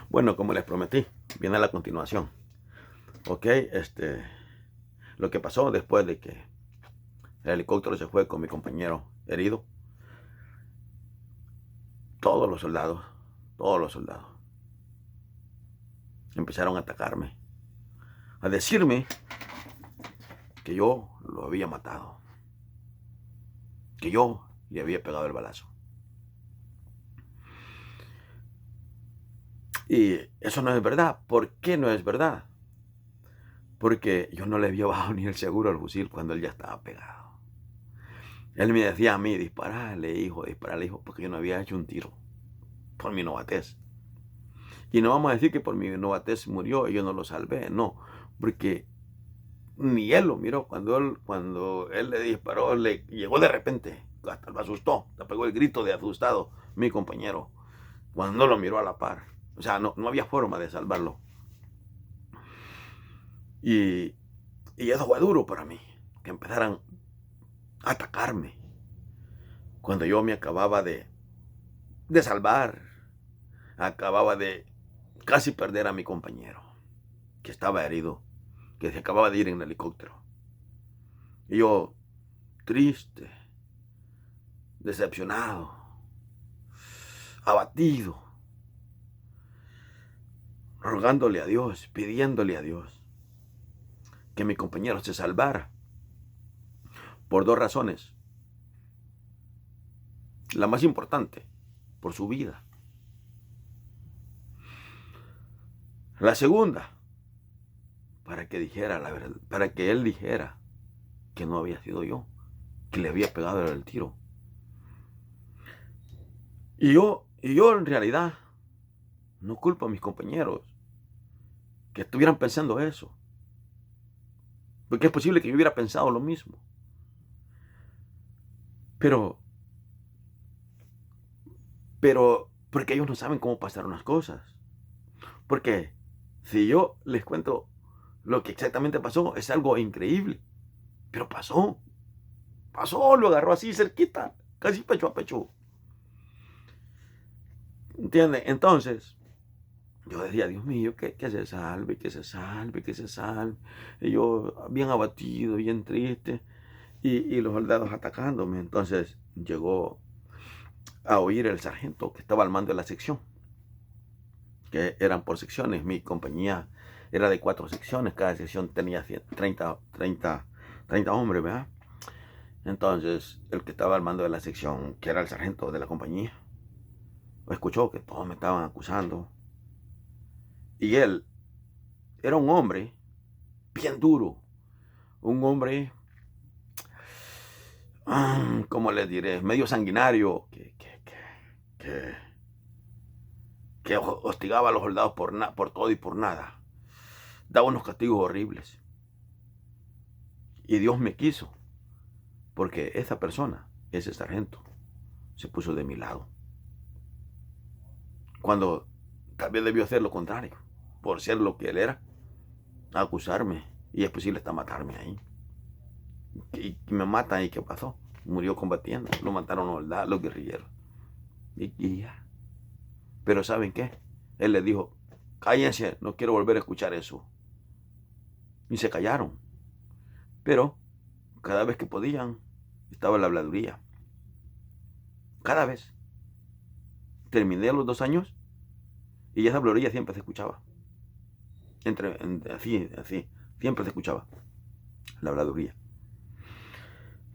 Bueno, como les prometí, viene la continuación. Ok, lo que pasó después de que el helicóptero se fue con mi compañero herido, todos los soldados, todos los soldados, empezaron a atacarme, a decirme que yo lo había matado, que yo le había pegado el balazo. Y eso no es verdad. ¿Por qué no es verdad? Porque yo no le había bajado ni el seguro al fusil cuando él ya estaba pegado. Él me decía a mí, disparale hijo, porque yo no había hecho un tiro por mi novatez. Y no vamos a decir que por mi novatez murió y yo no lo salvé, no, porque ni él lo miró. Cuando él le disparó, le llegó de repente, hasta lo asustó, le pegó el grito de asustado mi compañero, cuando no lo miró a la par. O sea, no había forma de salvarlo. Y, y eso fue duro para mí, que empezaran a atacarme, cuando yo me acababa de salvar, acababa de casi perder a mi compañero, que estaba herido, que se acababa de ir en el helicóptero. Y yo, triste, decepcionado, abatido, rogándole a Dios, pidiéndole a Dios que mi compañero se salvara, por dos razones. La más importante, por su vida. La segunda, para que dijera la verdad, para que él dijera que no había sido yo, que le había pegado el tiro. Y yo en realidad no culpo a mis compañeros que estuvieran pensando eso, porque es posible que yo hubiera pensado lo mismo. Pero, porque ellos no saben cómo pasaron las cosas. Porque si yo les cuento lo que exactamente pasó, es algo increíble. Pero pasó, lo agarró así cerquita, casi pecho a pecho. ¿Entiendes? Entonces, yo decía, Dios mío, que se salve, que se salve, que se salve. Y yo bien abatido, bien triste. Y los soldados atacándome. Entonces llegó a oír el sargento que estaba al mando de la sección, que eran por secciones. Mi compañía era de 4 secciones, cada sección tenía 30 hombres, ¿verdad? Entonces, el que estaba al mando de la sección, que era el sargento de la compañía, escuchó que todos me estaban acusando. Y él era un hombre bien duro, un hombre, ¿cómo les diré? Medio sanguinario, que, que hostigaba a los soldados por todo y por nada. Daba unos castigos horribles. Y Dios me quiso, porque esa persona, ese sargento, se puso de mi lado. Cuando tal vez debió hacer lo contrario, por ser lo que él era, acusarme, y es posible hasta matarme ahí. Y me matan, ¿y qué pasó? Murió combatiendo, lo mataron los guerrilleros. Y ya. Pero ¿saben qué? Él les dijo, cállense, no quiero volver a escuchar eso. Y se callaron. Pero cada vez que podían, estaba la habladuría. Cada vez. Terminé los 2 años y esa habladuría siempre se escuchaba. Así, siempre se escuchaba la habladuría.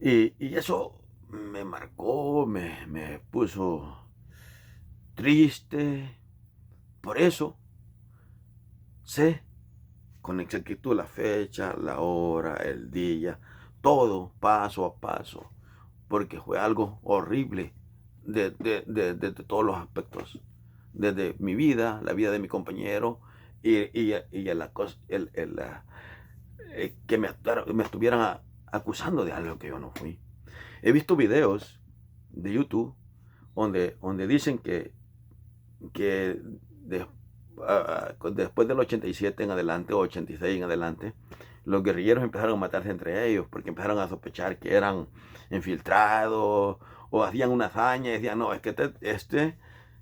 Y eso me marcó, me puso triste. Por eso sé con exactitud la fecha, la hora, el día, todo paso a paso, porque fue algo horrible de todos los aspectos, desde mi vida, la vida de mi compañero que me estuvieran acusando de algo que yo no fui. He visto videos de YouTube donde dicen que después del 87 en adelante, o 86 en adelante, los guerrilleros empezaron a matarse entre ellos, porque empezaron a sospechar que eran infiltrados, o hacían una hazaña y decían, no, es que este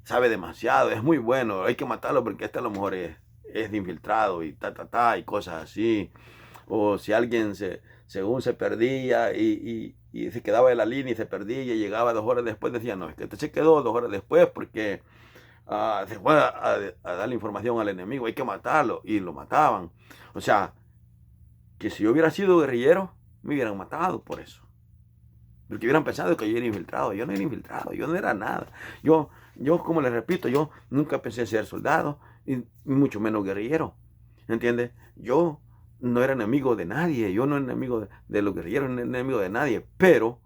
sabe demasiado, es muy bueno, hay que matarlo porque este a lo mejor es de infiltrado y y cosas así. O si alguien según se perdía y se quedaba en la línea y se perdía y llegaba 2 horas después, decía, no, es que este se quedó 2 horas después porque se fue a dar la información al enemigo, hay que matarlo, y lo mataban. O sea, que si yo hubiera sido guerrillero, me hubieran matado por eso. Porque hubieran pensado que yo era infiltrado. Yo no era infiltrado, yo no era nada. Yo como les repito, yo nunca pensé ser soldado, y mucho menos guerrillero. ¿Entiendes? Yo no era enemigo de nadie, yo no era enemigo de los guerrilleros, no era enemigo de nadie, pero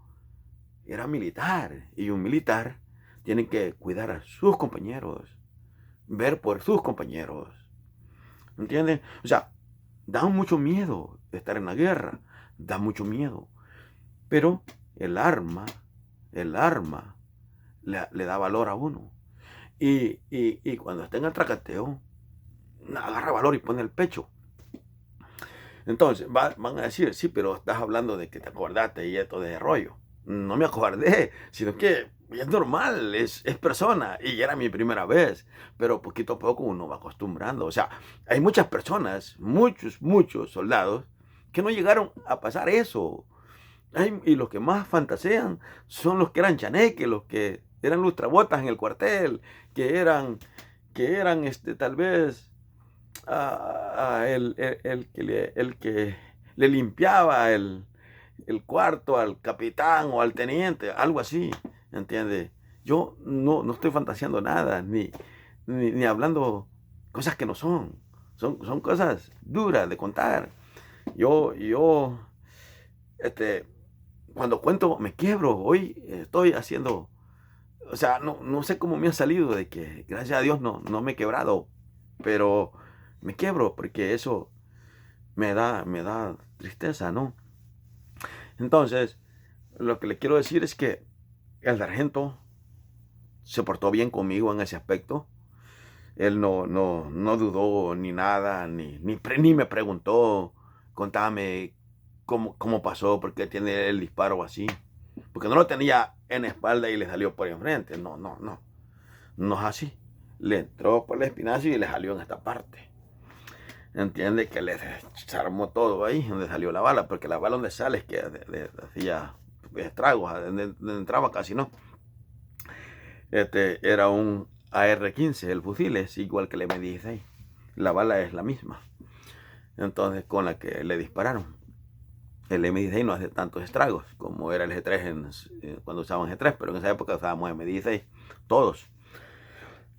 era militar. Y un militar tiene que cuidar a sus compañeros, ver por sus compañeros. ¿Entiendes? O sea, da mucho miedo estar en la guerra, da mucho miedo. Pero el arma, el arma le da valor a uno. Y cuando está en el tracateo, agarra valor y pone el pecho. Entonces van a decir, sí, pero estás hablando de que te acordaste y esto de rollo. No me acordé, sino que es normal, es persona, y era mi primera vez, pero poquito a poco uno va acostumbrando. O sea, hay muchas personas, muchos soldados, que no llegaron a pasar eso. Y los que más fantasean son los que eran chaneques, los que eran lustrabotas en el cuartel, que eran tal vez el que le limpiaba el cuarto al capitán o al teniente, algo así, ¿entiendes? Yo no estoy fantaseando nada, ni hablando cosas que no son. Son cosas duras de contar. Yo, este, cuando cuento me quiebro. Hoy estoy haciendo, o sea, no sé cómo me ha salido de que gracias a Dios no me he quebrado, pero me quiebro porque eso me da tristeza, ¿no? Entonces, lo que le quiero decir es que el sargento se portó bien conmigo en ese aspecto. Él no dudó ni nada, ni me preguntó, contame cómo pasó, por qué tiene el disparo así. Porque no lo tenía en la espalda y le salió por enfrente. No es así. Le entró por el espinazo y le salió en esta parte. Entiende que le desarmó todo ahí donde salió la bala, porque la bala donde sale es que hacía estragos, donde entraba casi no. Era un AR-15, el fusil es igual que el M16. La bala es la misma. Entonces, con la que le dispararon. El M16 no hace tantos estragos como era el G3 cuando usaban G3, pero en esa época usábamos M16, todos.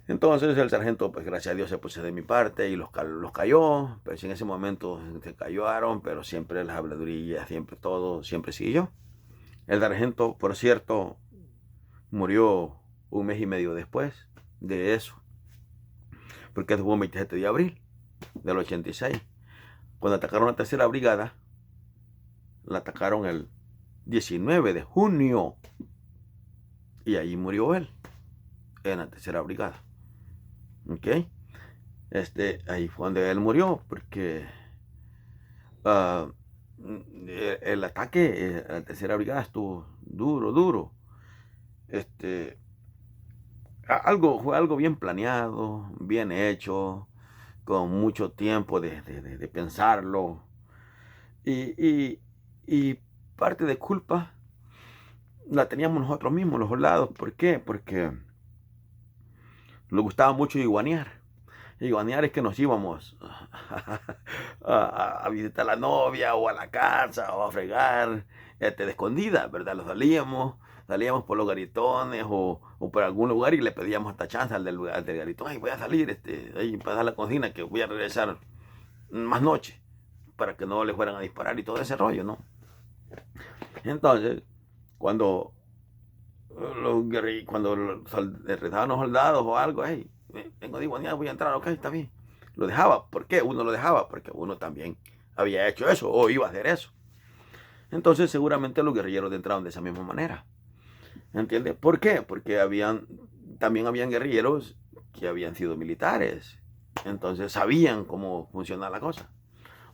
Entonces el sargento, pues gracias a Dios se puso de mi parte y los cayó, pues en ese momento se callaron, pero siempre las habladurías, siempre todo, siempre siguió. El sargento, por cierto, murió 1 mes y medio después de eso, porque fue el 27 de abril del 86. Cuando atacaron la tercera brigada, la atacaron el 19 de junio y ahí murió él, en la tercera brigada. ¿Ok? Ahí fue donde él murió, porque el ataque a la tercera brigada estuvo duro. Fue algo bien planeado, bien hecho, con mucho tiempo de pensarlo. Y parte de culpa la teníamos nosotros mismos, los soldados. ¿Por qué? Porque nos gustaba mucho iguanear. Iguanear es que nos íbamos a visitar a la novia o a la casa o a fregar de escondida, ¿verdad? Salíamos por los garitones o por algún lugar y le pedíamos hasta chance al del garitón, ay, voy a salir ahí para dar la cocina que voy a regresar más noche para que no le fueran a disparar y todo ese rollo, ¿no? Entonces, cuando rezaban los soldados o algo, hey, vengo de iguanear, voy a entrar, ok, está bien. Lo dejaba. ¿Por qué? Uno lo dejaba porque uno también había hecho eso o iba a hacer eso. Entonces seguramente los guerrilleros entraron de esa misma manera. ¿Entiendes? ¿Por qué? Porque también habían guerrilleros que habían sido militares. Entonces sabían cómo funciona la cosa.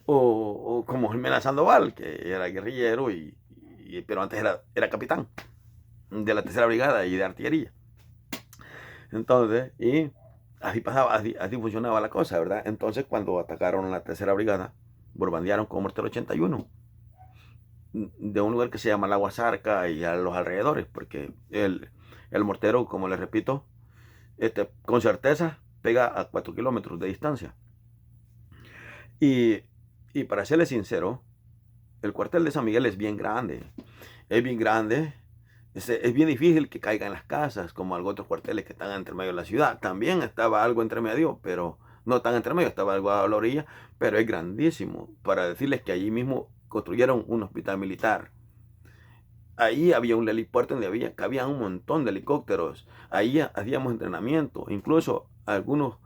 O como Jiménez Sandoval, que era guerrillero, pero antes era capitán de la tercera brigada y de artillería. Entonces, y así pasaba, así funcionaba la cosa, ¿verdad? Entonces, cuando atacaron la tercera brigada, bombardearon con mortero 81 de un lugar que se llama La Guasarca y a los alrededores, porque el mortero, como les repito, con certeza pega a 4 kilómetros de distancia. Y, y para serles sincero, el cuartel de San Miguel es bien grande. Es bien grande. Es bien difícil que caiga en las casas, como algunos otros cuarteles que están entre medio de la ciudad. También estaba algo entre medio, pero no tan entre medio, estaba algo a la orilla, pero es grandísimo. Para decirles que allí mismo construyeron un hospital militar. Ahí había un helipuerto donde cabían un montón de helicópteros. Ahí hacíamos entrenamiento. Incluso algunos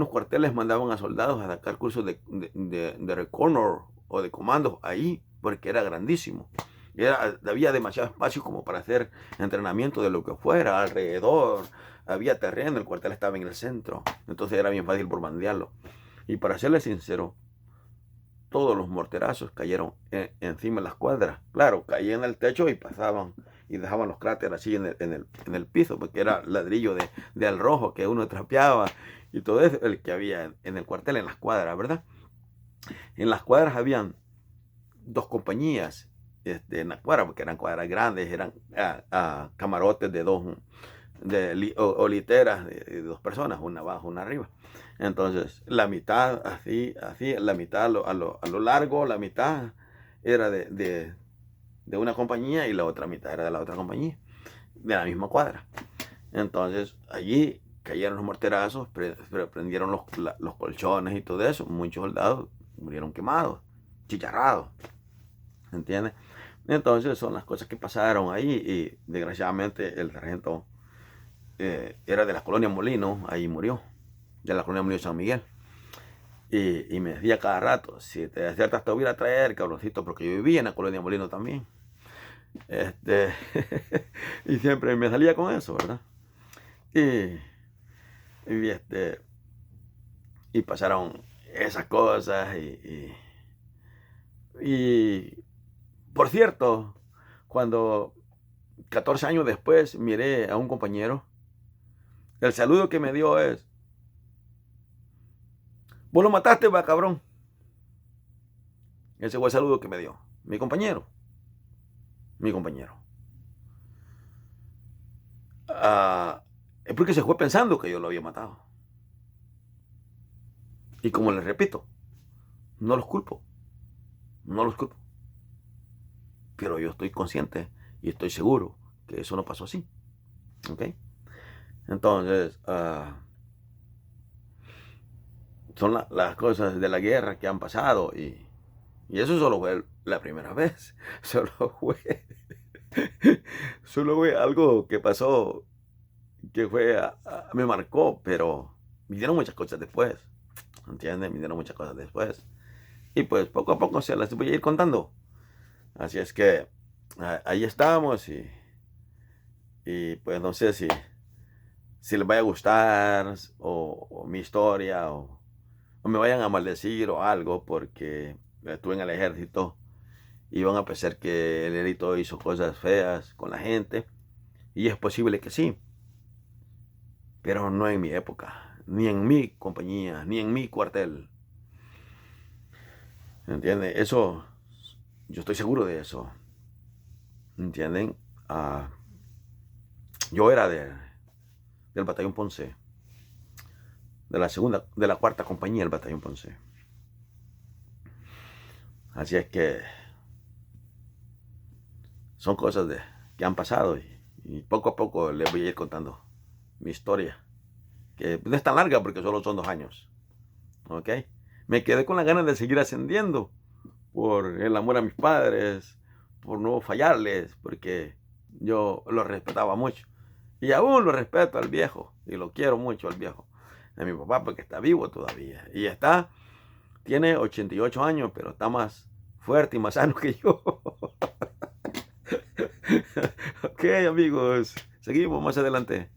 cuarteles mandaban a soldados a sacar cursos de reconnor o de comandos ahí, porque era grandísimo. Había demasiado espacio como para hacer entrenamiento de lo que fuera alrededor. Había terreno, el cuartel estaba en el centro. Entonces era bien fácil bombardearlo. Y para serles sincero, todos los morterazos cayeron encima de las cuadras. Claro, caían en el techo y pasaban y dejaban los cráteres así en el piso, porque era ladrillo de al rojo que uno trapeaba y todo eso, el que había en el cuartel, en las cuadras, ¿verdad? En las cuadras habían dos compañías en las cuadras, porque eran cuadras grandes, eran camarotes de dos, o literas de dos personas, una abajo, una arriba. Entonces, la mitad, así, la mitad a lo largo, la mitad era de una compañía y la otra mitad era de la otra compañía, de la misma cuadra. Entonces, allí cayeron los morterazos, prendieron los colchones y todo eso. Muchos soldados murieron quemados, chicharrados, ¿entiendes? Entonces, son las cosas que pasaron ahí y desgraciadamente el sargento era de la colonia Molino, ahí murió, de la colonia Molino San Miguel. Y me decía cada rato, si te acertas te voy a traer, cabroncito, porque yo vivía en la colonia Molino también. Y siempre me salía con eso, ¿verdad? Y, y, y pasaron esas cosas y por cierto, cuando 14 años después miré a un compañero, el saludo que me dio es: vos lo mataste, va, cabrón. Ese fue el saludo que me dio mi compañero. Mi compañero. Es porque se fue pensando que yo lo había matado. Y como les repito, no los culpo. No los culpo. Pero yo estoy consciente y estoy seguro que eso no pasó así. ¿Ok? Entonces, son las cosas de la guerra que han pasado y eso solo fue la primera vez. Solo fue algo que pasó, que me marcó, pero vinieron muchas cosas después. ¿Entienden? Vinieron muchas cosas después. Y pues poco a poco se las voy a ir contando. Así es que ahí estamos y pues no sé si les vaya a gustar o mi historia o me vayan a maldecir o algo porque estuve en el ejército y van a pensar que el ejército hizo cosas feas con la gente y es posible que sí, pero no en mi época, ni en mi compañía, ni en mi cuartel. ¿Entienden? Eso, yo estoy seguro de eso. ¿Entienden? Yo era del batallón Ponce, de la cuarta compañía del batallón Ponce. Así es que son cosas que han pasado y poco a poco les voy a ir contando mi historia, que no es tan larga porque solo son 2 años. ¿Ok? Me quedé con las ganas de seguir ascendiendo por el amor a mis padres, por no fallarles, porque yo los respetaba mucho. Y aún lo respeto al viejo, y lo quiero mucho al viejo, a mi papá, porque está vivo todavía. Y tiene 88 años, pero está más fuerte y más sano que yo. Ok, amigos, seguimos más adelante.